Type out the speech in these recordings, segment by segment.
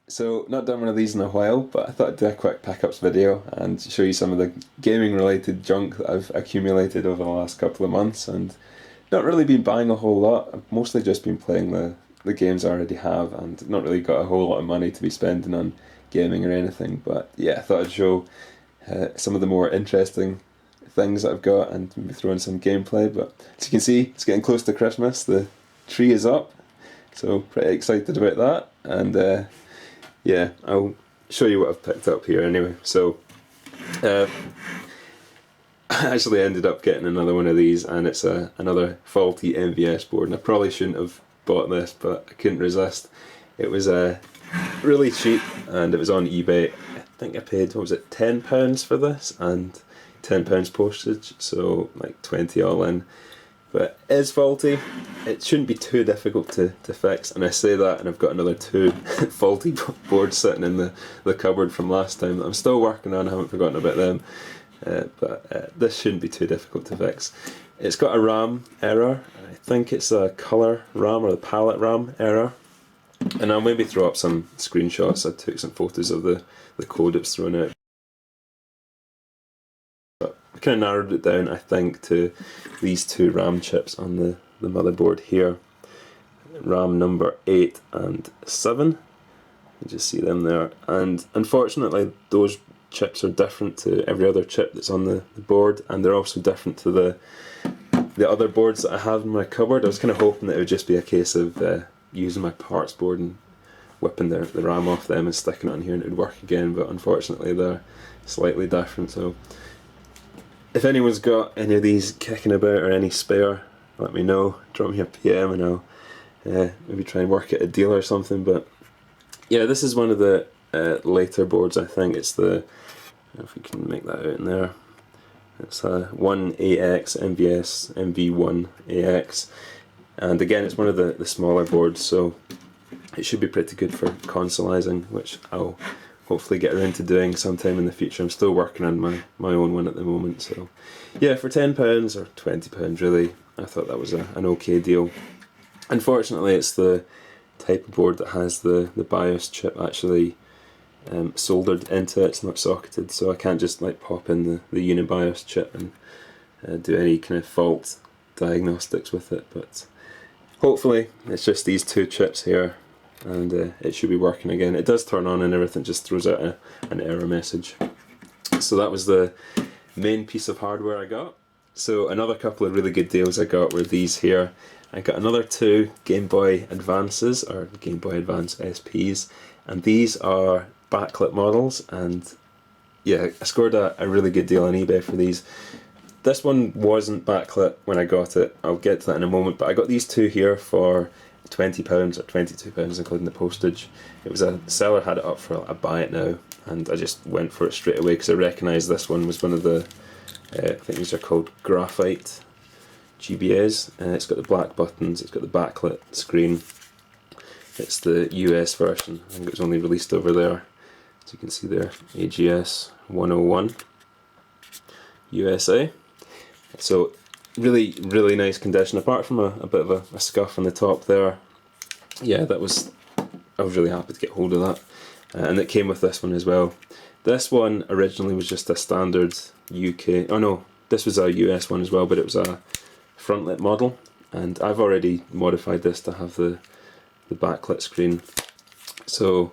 So, not done one of these in a while, but I thought I'd do a quick pickups video and show you some of the gaming related junk that I've accumulated over the last couple of months, and not really been buying a whole lot. I've mostly just been playing the games I already have and not really got a whole lot of money to be spending on gaming or anything. But yeah, I thought I'd show some of the more interesting things that I've got and maybe throw in some gameplay. But as you can see, it's getting close to Christmas. The tree is up, so pretty excited about that. And yeah, I'll show you what I've picked up here anyway. So, I actually ended up getting another one of these, and it's another faulty MVS board. And I probably shouldn't have bought this, but I couldn't resist. It was really cheap, and it was on eBay. I think I paid, what was it, £10 for this, and £10 postage, so like 20 all in. But it is faulty. It shouldn't be too difficult to fix, and I say that and I've got another two faulty boards sitting in the cupboard from last time that I'm still working on. I haven't forgotten about them, but this shouldn't be too difficult to fix. It's got a RAM error. I think it's a colour RAM or the palette RAM error, and I'll maybe throw up some screenshots. I took some photos of the code it's thrown out. I kind of narrowed it down, I think, to these two RAM chips on the motherboard here. RAM number 8 and 7. You just see them there. And unfortunately, those chips are different to every other chip that's on the board, and they're also different to the other boards that I have in my cupboard. I was kind of hoping that it would just be a case of using my parts board and whipping the RAM off them and sticking it on here and it would work again, but unfortunately they're slightly different. So if anyone's got any of these kicking about or any spare, let me know. Drop me a PM and I'll maybe try and work at a deal or something. But yeah, this is one of the later boards. I think it's the, I don't know if we can make that out in there. It's a 1AX MVS MV1AX, and again it's one of the smaller boards, so it should be pretty good for consoleizing, which I'll hopefully get around to doing sometime in the future. I'm still working on my own one at the moment, so yeah, for £10 or £20 really, I thought that was an okay deal. Unfortunately, it's the type of board that has the BIOS chip actually soldered into it. It's not socketed, so I can't just like pop in the UniBIOS chip and do any kind of fault diagnostics with it. But hopefully it's just these two chips here, and it should be working again. It does turn on and everything, just throws out an error message. So that was the main piece of hardware I got. So another couple of really good deals I got were these here. I got another two Game Boy Advances, or Game Boy Advance SPs, and these are backlit models, and yeah, I scored a really good deal on eBay for these. This one wasn't backlit when I got it, I'll get to that in a moment, but I got these two here for £20 or £22 including the postage. It was a seller had it up for a buy it now, and I just went for it straight away because I recognised this one was one of the, I think these are called graphite GBAs. It's got the black buttons, it's got the backlit screen. It's the US version, I think it was only released over there. As you can see there, AGS 101 USA. So really nice condition, apart from a bit of a scuff on the top there. Yeah, I was really happy to get hold of that. And it came with this one as well. This one originally was just a standard UK, oh no, this was a US one as well, but it was a frontlit model, and I've already modified this to have the backlit screen. So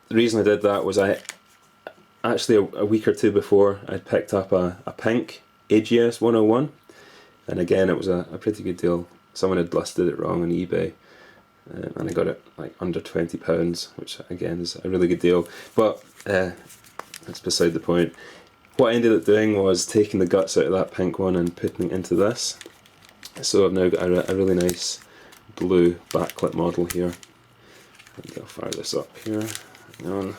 the reason I did that was I actually a week or two before I'd picked up a pink AGS 101, and again it was a pretty good deal. Someone had listed it wrong on eBay, and I got it like under £20, which again is a really good deal. But that's beside the point. What I ended up doing was taking the guts out of that pink one and putting it into this. So I've now got a really nice blue backlit model here. And I'll fire this up here. Hang on.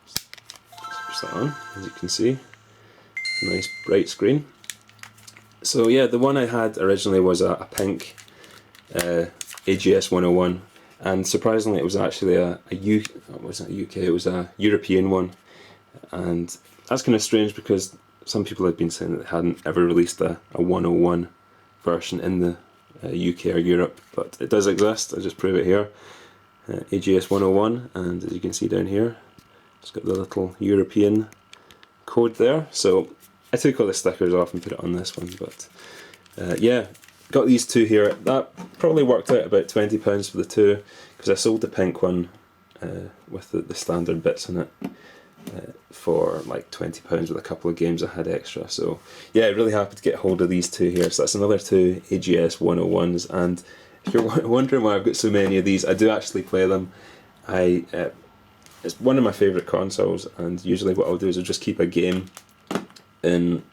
Switch that on, as you can see. Nice bright screen. So yeah, the one I had originally was a pink AGS 101, and surprisingly it was actually it wasn't a UK, it was a European one. And that's kind of strange because some people have been saying that they hadn't ever released a 101 version in the UK or Europe, but it does exist. I'll just prove it here. AGS 101, and as you can see down here, it's got the little European code there. So I took all the stickers off and put it on this one, but yeah, got these two here. That probably worked out about £20 for the two, because I sold the pink one with the standard bits in it for like £20 with a couple of games I had extra. So yeah, really happy to get hold of these two here. So that's another two AGS 101s, and if you're wondering why I've got so many of these, I do actually play them. It's one of my favourite consoles, and usually what I'll do is I'll just keep a game in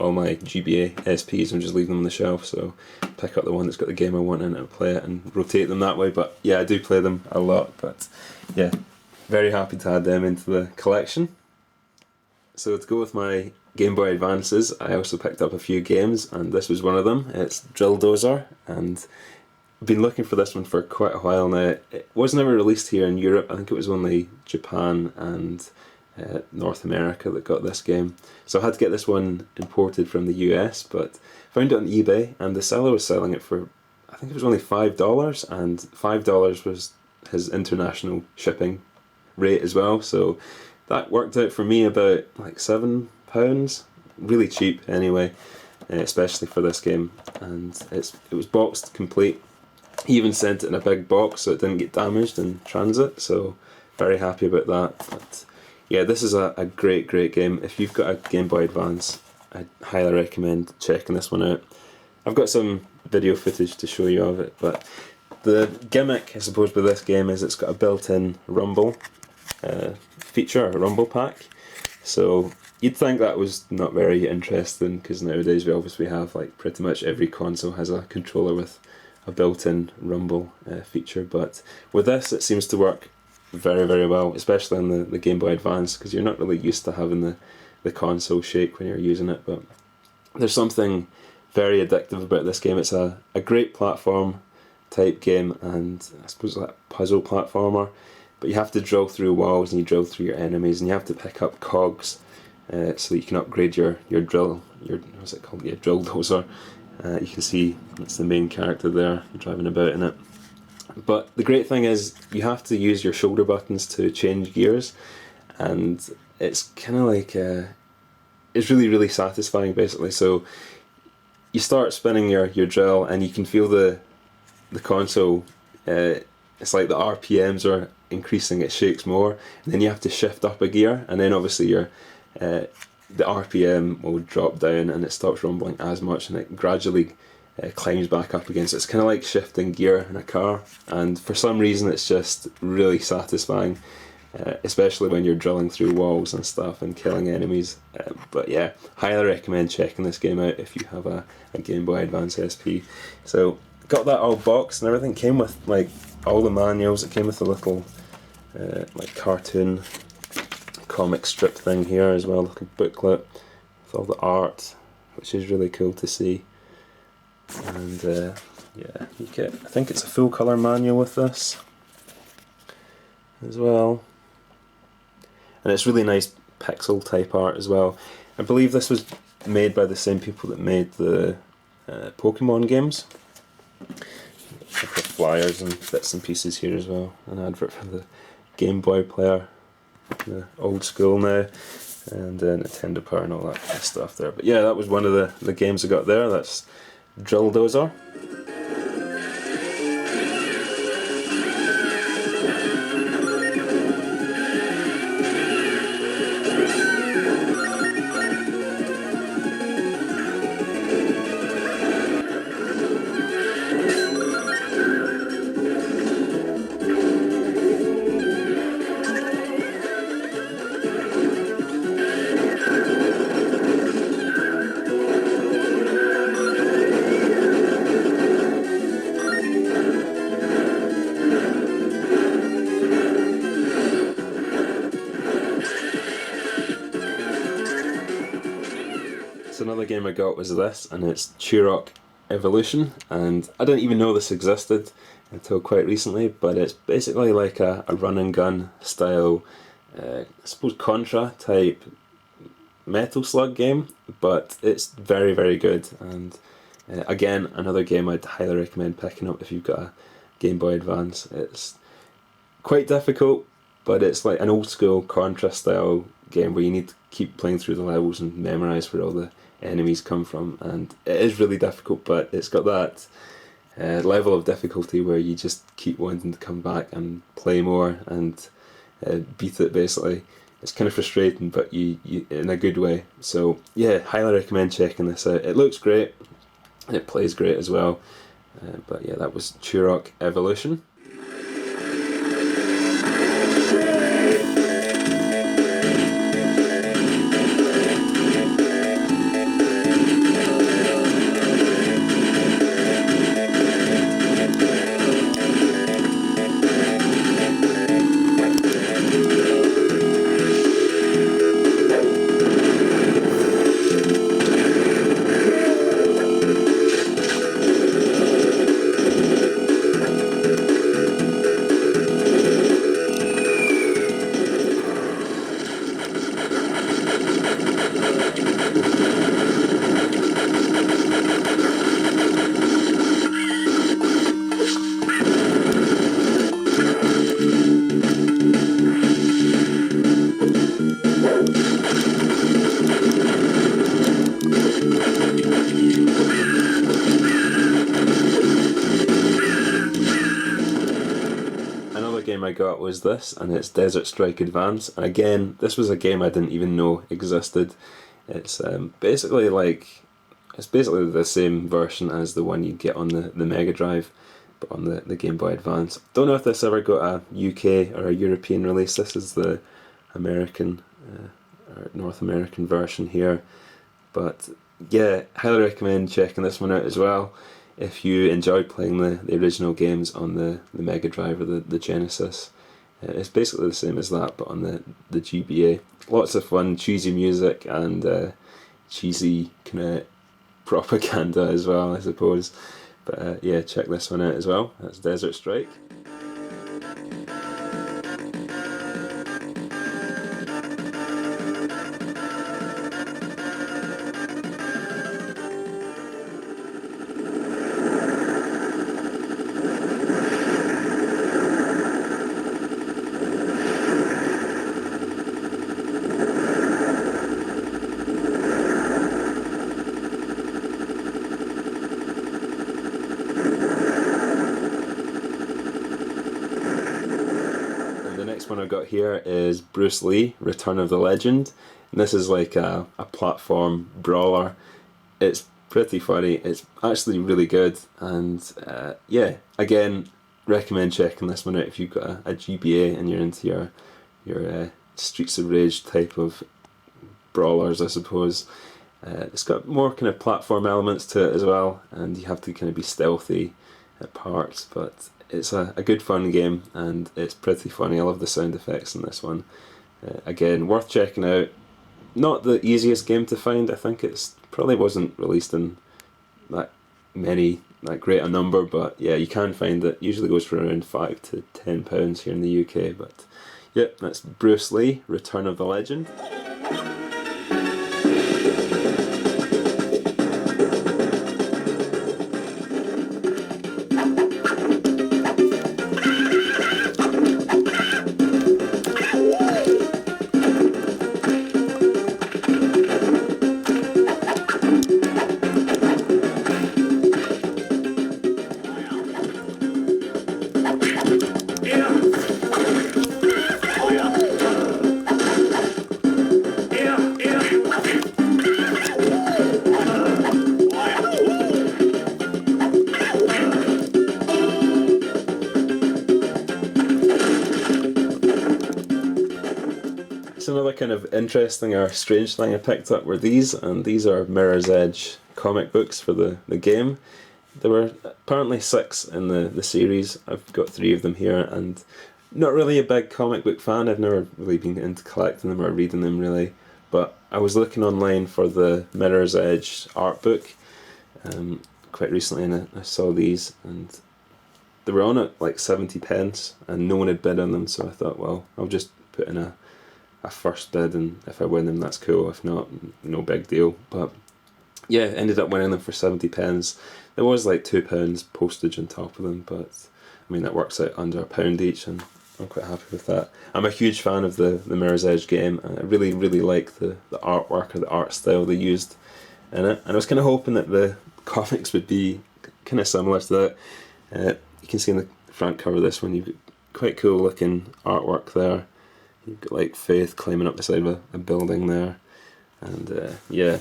all my GBA SPs and just leave them on the shelf, so pick up the one that's got the game I want in it and play it and rotate them that way. But yeah, I do play them a lot, but yeah, very happy to add them into the collection. So to go with my Game Boy Advances, I also picked up a few games, and this was one of them. It's Drill Dozer, and I've been looking for this one for quite a while now. It was never released here in Europe. I think it was only Japan and North America that got this game. So I had to get this one imported from the US, but found it on eBay, and the seller was selling it for, I think it was only $5, and $5 was his international shipping rate as well. So that worked out for me about like £7, really cheap anyway, especially for this game. And it was boxed complete. He even sent it in a big box so it didn't get damaged in transit, so very happy about that. But yeah, this is a great game. If you've got a Game Boy Advance, I highly recommend checking this one out. I've got some video footage to show you of it, but the gimmick, I suppose, with this game is it's got a built-in rumble feature, a rumble pack. So you'd think that was not very interesting, because nowadays we obviously have, like, pretty much every console has a controller with a built-in rumble feature, but with this it seems to work very well, especially on the Game Boy Advance, because you're not really used to having the console shake when you're using it. But there's something very addictive about this game. It's a great platform type game, and I suppose like a puzzle platformer, but you have to drill through walls, and you drill through your enemies, and you have to pick up cogs so that you can upgrade your drill, what's it called? Yeah, Drill Dozer. You can see it's the main character there driving about in it. But the great thing is you have to use your shoulder buttons to change gears, and it's kind of like it's really satisfying basically. So you start spinning your drill, and you can feel the console. It's like the RPMs are increasing; it shakes more, and then you have to shift up a gear, and then obviously the RPM will drop down, and it stops rumbling as much, and it gradually climbs back up again. So it's kind of like shifting gear in a car, and for some reason it's just really satisfying, especially when you're drilling through walls and stuff and killing enemies. But yeah, highly recommend checking this game out if you have a Game Boy Advance SP. So got that all boxed and everything. Came with like all the manuals. It came with a little like cartoon comic strip thing here as well, like a booklet with all the art, which is really cool to see. And yeah, you get, I think it's a full colour manual with this as well, and it's really nice pixel type art as well. I believe this was made by the same people that made the Pokemon games. I've got flyers and bits and pieces here as well, an advert for the Game Boy player, the old school now, and Nintendo Power and all that kind of stuff there. But yeah, that was one of the games I got there. That's Drill Dozer. So another game I got was this, and it's Chirac Evolution, and I didn't even know this existed until quite recently, but it's basically like a run and gun style, I suppose Contra type Metal Slug game, but it's very good. And again, another game I'd highly recommend picking up if you've got a Game Boy Advance. It's quite difficult, but it's like an old school Contra style game where you need to keep playing through the levels and memorise where all the enemies come from, and it is really difficult, but it's got that level of difficulty where you just keep wanting to come back and play more and beat it basically. It's kind of frustrating, but you in a good way. So yeah, highly recommend checking this out. It looks great, it plays great as well. But yeah, that was Chirac Evolution. Game I got was this, and it's Desert Strike Advance. And again, this was a game I didn't even know existed. It's basically the same version as the one you get on the Mega Drive, but on the Game Boy Advance. Don't know if this ever got a UK or a European release. This is the American or North American version here. But yeah, highly recommend checking this one out as well. If you enjoyed playing the original games on the Mega Drive or the Genesis. It's basically the same as that, but on the GBA. Lots of fun, cheesy music, and cheesy kind of propaganda as well, I suppose. But yeah, check this one out as well. That's Desert Strike. One I've got here is Bruce Lee, Return of the Legend. And this is like a platform brawler. It's pretty funny, it's actually really good, and yeah, again, recommend checking this one out if you've got a GBA and you're into your Streets of Rage type of brawlers, I suppose. It's got more kind of platform elements to it as well, and you have to kind of be stealthy at parts, but it's a good fun game, and it's pretty funny. I love the sound effects in this one. Again, worth checking out. Not the easiest game to find. I think it's probably wasn't released in that great a number, but yeah, you can find it. Usually goes for around £5 to £10 here in the UK. But yeah, that's Bruce Lee, Return of the Legend. Another kind of interesting or strange thing I picked up were these, and these are Mirror's Edge comic books for the game. There were apparently 6 in the series. I've got 3 of them here, and not really a big comic book fan. I've never really been into collecting them or reading them really, but I was looking online for the Mirror's Edge art book quite recently, and I saw these, and they were on at like 70p, and no one had bid on them, so I thought, well, I'll just put in a first bid, and if I win them, that's cool. If not, no big deal. But yeah, ended up winning them for 70p. There was like £2 postage on top of them, but I mean that works out under £1 each, and I'm quite happy with that. I'm a huge fan of the Mirror's Edge game, and I really like the artwork or the art style they used in it. And I was kind of hoping that the comics would be kind of similar to that. You can see in the front cover of this one, you've got quite cool looking artwork there. You've got like Faith climbing up the side of a building there, and yeah.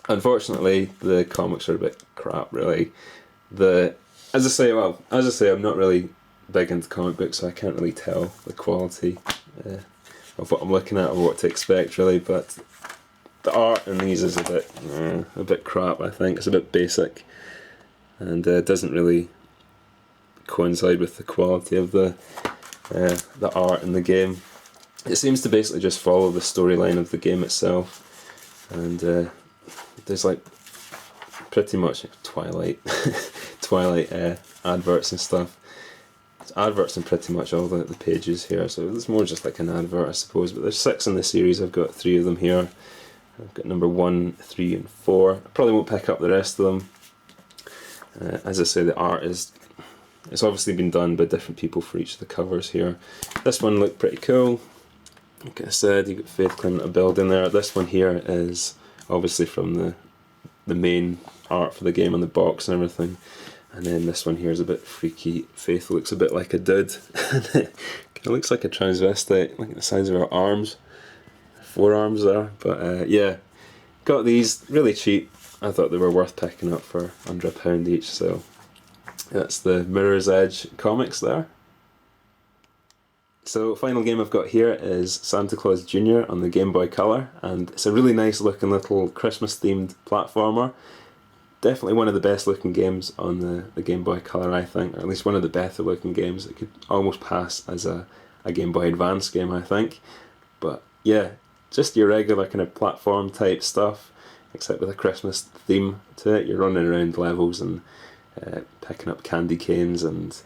Unfortunately, the comics are a bit crap, really. As I say, I'm not really big into comic books, so I can't really tell the quality of what I'm looking at or what to expect, really. But the art in these is a bit crap. I think it's a bit basic, and doesn't really coincide with the quality of the art in the game. It seems to basically just follow the storyline of the game itself, and there's like pretty much Twilight adverts and stuff. There's adverts in pretty much all the pages here, so it's more just like an advert, I suppose. But there's 6 in the series. I've got 3 of them here. I've got number 1, 3 and 4. I probably won't pick up the rest of them. As I say, the art it's obviously been done by different people for each of the covers here. This one looked pretty cool. Like I said, you got Faith climbing a building there. This one here is obviously from the main art for the game on the box and everything. And then this one here is a bit freaky. Faith looks a bit like a dude. It looks like a transvestite, like the size of her arms. 4 arms there. But yeah, got these really cheap. I thought they were worth picking up for under £1 each, so that's the Mirror's Edge comics there. So final game I've got here is Santa Claus Jr. on the Game Boy Color, and it's a really nice looking little Christmas themed platformer. Definitely one of the best looking games on the Game Boy Color, I think, or at least one of the better looking games. It could almost pass as a Game Boy Advance game, I think. But yeah, just your regular kind of platform type stuff, except with a Christmas theme to it. You're running around levels and picking up candy canes and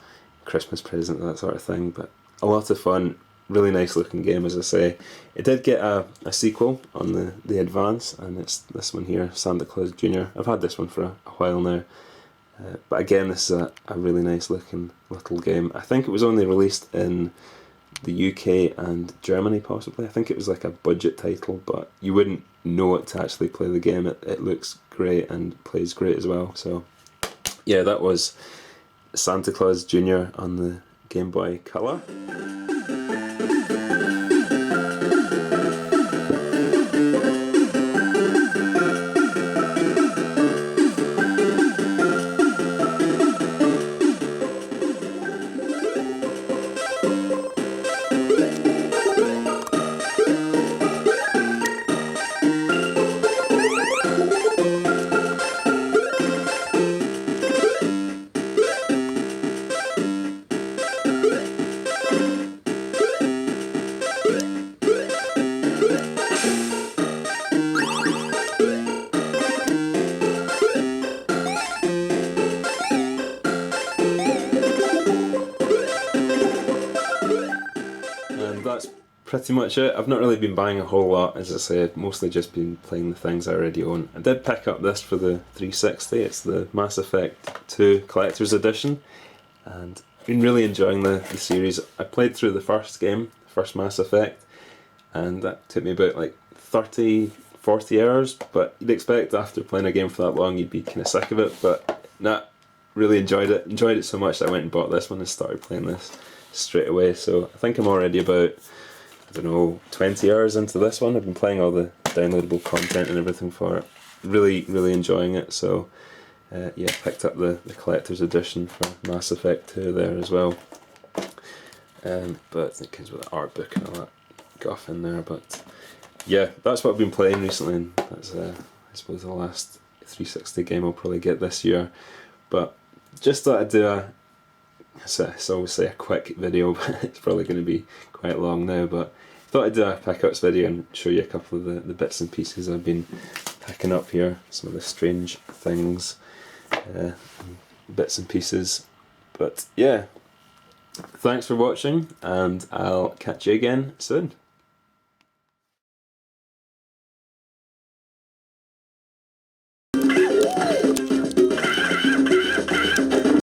Christmas presents, that sort of thing. But a lot of fun, really nice looking game, as I say. It did get a sequel on the Advance, and it's this one here, Santa Claus Jr. I've had this one for a while now, but again, this is a really nice looking little game. I think it was only released in the UK and Germany, possibly. I think it was like a budget title, but you wouldn't know it to actually play the game. It looks great and plays great as well. So yeah, that was Santa Claus Jr. on the Game Boy Color. That's pretty much it. I've not really been buying a whole lot, as I say. I've mostly just been playing the things I already own. I did pick up this for the 360. It's the Mass Effect 2 Collector's Edition, and I've been really enjoying the series. I played through the first game, the first Mass Effect, and that took me about like 30-40 hours, but you'd expect after playing a game for that long you'd be kind of sick of it, but nah, really enjoyed it so much that I went and bought this one and started playing this straight away. So I think I'm already about, I don't know, 20 hours into this one. I've been playing all the downloadable content and everything for it. Really enjoying it. So yeah, picked up the collector's edition for Mass Effect 2 there as well. But it comes with an art book and all that guff in there. But yeah, that's what I've been playing recently, and that's I suppose the last 360 game I'll probably get this year. But just thought I'd do it's obviously a quick video, but it's probably going to be quite long now, but thought I'd do a pickups video and show you a couple of the bits and pieces I've been picking up here, some of the strange things, bits and pieces. But yeah, thanks for watching, and I'll catch you again soon.